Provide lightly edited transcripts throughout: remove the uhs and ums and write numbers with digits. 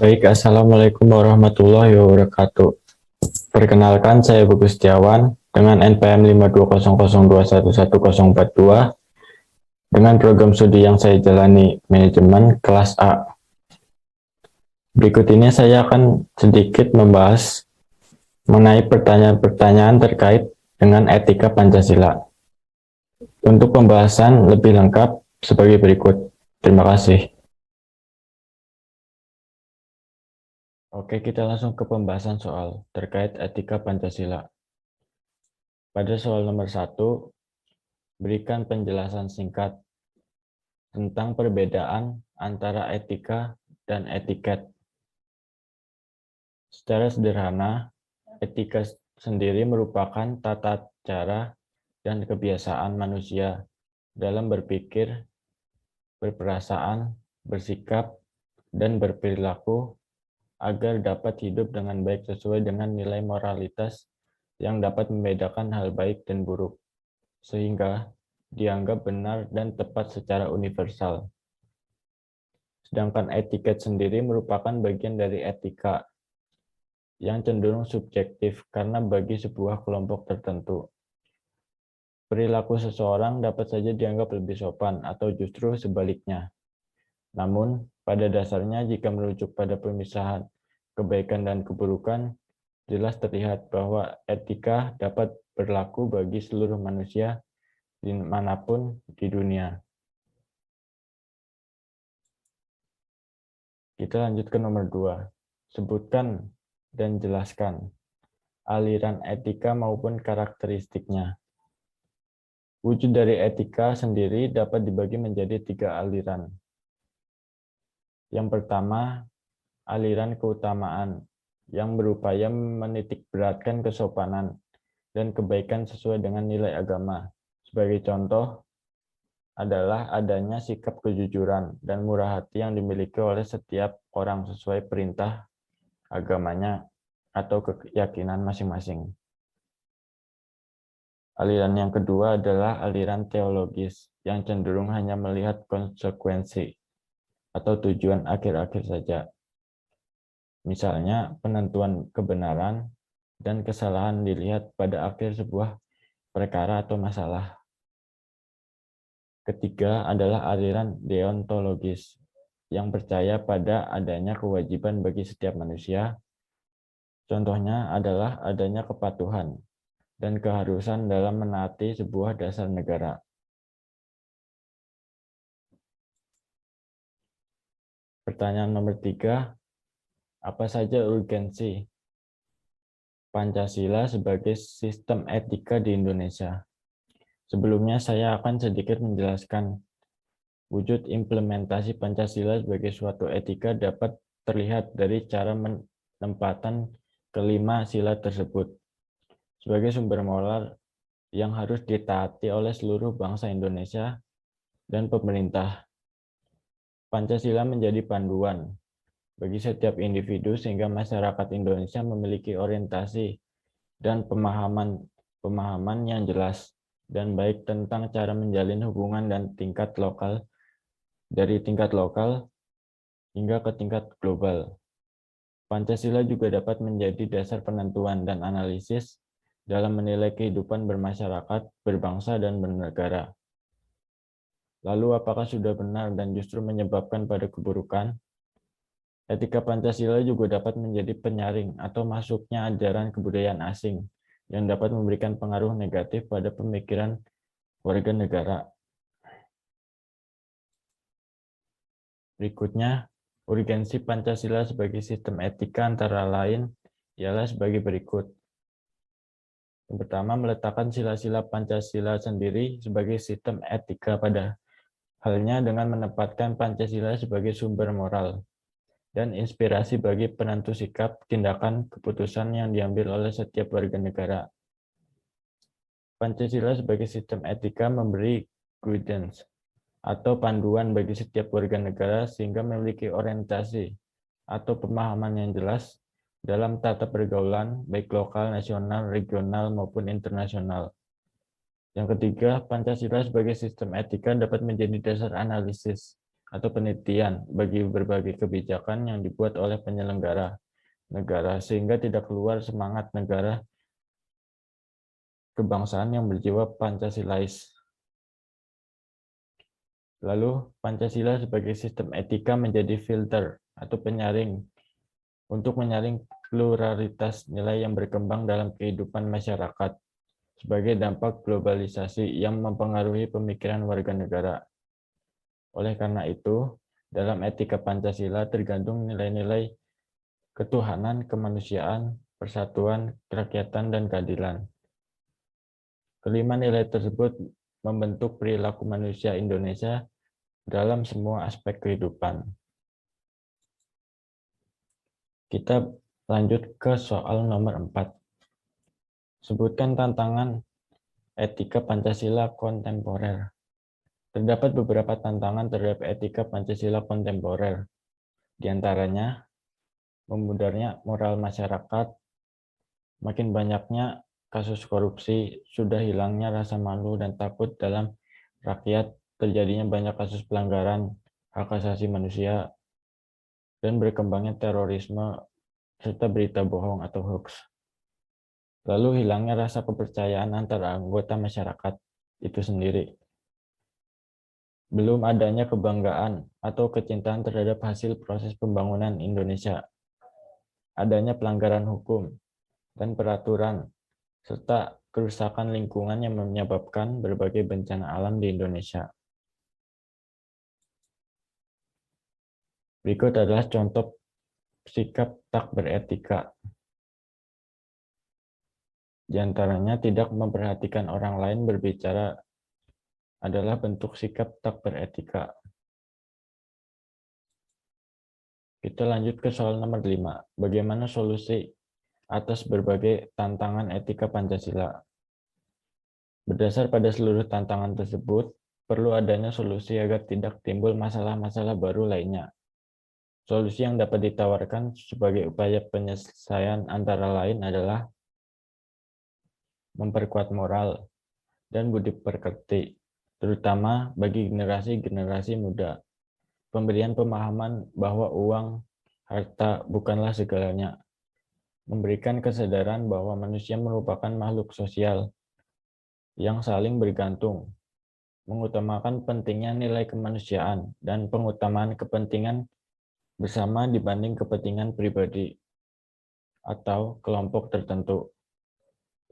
Baik, Assalamualaikum warahmatullahi wabarakatuh. Perkenalkan, saya Bagus Setiawan dengan NPM 52002111042 dengan program studi yang saya jalani manajemen kelas A. Berikut ini saya akan sedikit membahas mengenai pertanyaan-pertanyaan terkait dengan etika Pancasila. Untuk pembahasan lebih lengkap sebagai berikut. Terima kasih. Oke, kita langsung ke pembahasan soal terkait etika Pancasila. Pada soal nomor 1, berikan penjelasan singkat tentang perbedaan antara etika dan etiket. Secara sederhana, etika sendiri merupakan tata cara dan kebiasaan manusia dalam berpikir, berperasaan, bersikap, dan berperilaku agar dapat hidup dengan baik sesuai dengan nilai moralitas yang dapat membedakan hal baik dan buruk, sehingga dianggap benar dan tepat secara universal. Sedangkan etiket sendiri merupakan bagian dari etika yang cenderung subjektif karena bagi sebuah kelompok tertentu. Perilaku seseorang dapat saja dianggap lebih sopan atau justru sebaliknya. Namun, pada dasarnya jika merujuk pada pemisahan kebaikan dan keburukan, jelas terlihat bahwa etika dapat berlaku bagi seluruh manusia dimanapun di dunia. Kita lanjut ke nomor 2. Sebutkan dan jelaskan aliran etika maupun karakteristiknya. Wujud dari etika sendiri dapat dibagi menjadi 3 aliran. Yang pertama, aliran keutamaan yang berupaya menitikberatkan kesopanan dan kebaikan sesuai dengan nilai agama. Sebagai contoh adalah adanya sikap kejujuran dan murah hati yang dimiliki oleh setiap orang sesuai perintah agamanya atau keyakinan masing-masing. Aliran yang kedua adalah aliran teologis yang cenderung hanya melihat konsekuensi atau tujuan akhir-akhir saja. Misalnya, penentuan kebenaran dan kesalahan dilihat pada akhir sebuah perkara atau masalah. Ketiga adalah aliran deontologis yang percaya pada adanya kewajiban bagi setiap manusia. Contohnya adalah adanya kepatuhan dan keharusan dalam menaati sebuah dasar negara. Pertanyaan nomor 3, apa saja urgensi Pancasila sebagai sistem etika di Indonesia? Sebelumnya saya akan sedikit menjelaskan wujud implementasi Pancasila sebagai suatu etika dapat terlihat dari cara penempatan kelima sila tersebut sebagai sumber moral yang harus ditaati oleh seluruh bangsa Indonesia dan pemerintah. Pancasila menjadi panduan bagi setiap individu sehingga masyarakat Indonesia memiliki orientasi dan pemahaman yang jelas dan baik tentang cara menjalin hubungan dan dari tingkat lokal hingga ke tingkat global. Pancasila juga dapat menjadi dasar penentuan dan analisis dalam menilai kehidupan bermasyarakat, berbangsa, dan bernegara. Lalu apakah sudah benar dan justru menyebabkan pada keburukan? Etika Pancasila juga dapat menjadi penyaring atau masuknya ajaran kebudayaan asing yang dapat memberikan pengaruh negatif pada pemikiran warga negara. Berikutnya, urgensi Pancasila sebagai sistem etika antara lain ialah sebagai berikut. Yang pertama, meletakkan sila-sila Pancasila sendiri sebagai sistem etika pada halnya dengan menempatkan Pancasila sebagai sumber moral dan inspirasi bagi penentu sikap, tindakan, keputusan yang diambil oleh setiap warga negara. Pancasila sebagai sistem etika memberi guidance atau panduan bagi setiap warga negara sehingga memiliki orientasi atau pemahaman yang jelas dalam tata pergaulan baik lokal, nasional, regional, maupun internasional. Yang ketiga, Pancasila sebagai sistem etika dapat menjadi dasar analisis atau penelitian bagi berbagai kebijakan yang dibuat oleh penyelenggara negara, sehingga tidak keluar semangat negara kebangsaan yang berjiwa Pancasilais. Lalu, Pancasila sebagai sistem etika menjadi filter atau penyaring untuk menyaring pluralitas nilai yang berkembang dalam kehidupan masyarakat sebagai dampak globalisasi yang mempengaruhi pemikiran warga negara. Oleh karena itu, dalam etika Pancasila tergantung nilai-nilai ketuhanan, kemanusiaan, persatuan, kerakyatan, dan keadilan. Kelima nilai tersebut membentuk perilaku manusia Indonesia dalam semua aspek kehidupan. Kita lanjut ke soal nomor 4. Sebutkan tantangan etika Pancasila kontemporer. Terdapat beberapa tantangan terhadap etika Pancasila kontemporer. Di antaranya, memudarnya moral masyarakat, makin banyaknya kasus korupsi, sudah hilangnya rasa malu dan takut dalam rakyat, terjadinya banyak kasus pelanggaran hak asasi manusia, dan berkembangnya terorisme serta berita bohong atau hoax. Lalu hilangnya rasa kepercayaan antara anggota masyarakat itu sendiri. Belum adanya kebanggaan atau kecintaan terhadap hasil proses pembangunan Indonesia. Adanya pelanggaran hukum dan peraturan, serta kerusakan lingkungan yang menyebabkan berbagai bencana alam di Indonesia. Berikut adalah contoh sikap tak beretika. Di antaranya, tidak memperhatikan orang lain berbicara adalah bentuk sikap tak beretika. Kita lanjut ke soal nomor 5. Bagaimana solusi atas berbagai tantangan etika Pancasila? Berdasar pada seluruh tantangan tersebut, perlu adanya solusi agar tidak timbul masalah-masalah baru lainnya. Solusi yang dapat ditawarkan sebagai upaya penyelesaian antara lain adalah memperkuat moral dan budi pekerti, terutama bagi generasi-generasi muda. Pemberian pemahaman bahwa uang, harta bukanlah segalanya. Memberikan kesadaran bahwa manusia merupakan makhluk sosial yang saling bergantung. Mengutamakan pentingnya nilai kemanusiaan dan pengutamaan kepentingan bersama dibanding kepentingan pribadi atau kelompok tertentu.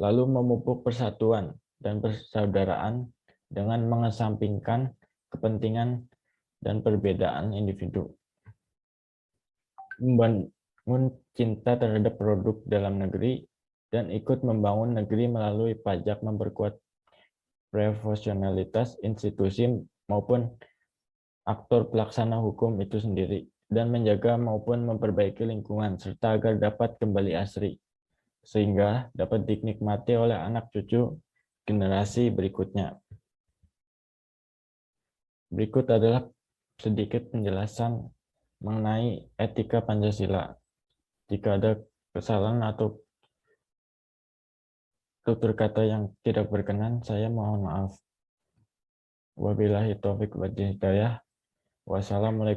Lalu memupuk persatuan dan persaudaraan dengan mengesampingkan kepentingan dan perbedaan individu. Membangun cinta terhadap produk dalam negeri dan ikut membangun negeri melalui pajak, memperkuat profesionalitas institusi maupun aktor pelaksana hukum itu sendiri, dan menjaga maupun memperbaiki lingkungan serta agar dapat kembali asri, sehingga dapat dinikmati oleh anak cucu generasi berikutnya. Berikut adalah sedikit penjelasan mengenai etika Pancasila. Jika ada kesalahan atau tutur kata yang tidak berkenan, saya mohon maaf. Wabillahi taufiq wal hidayah. Wassalamualaikum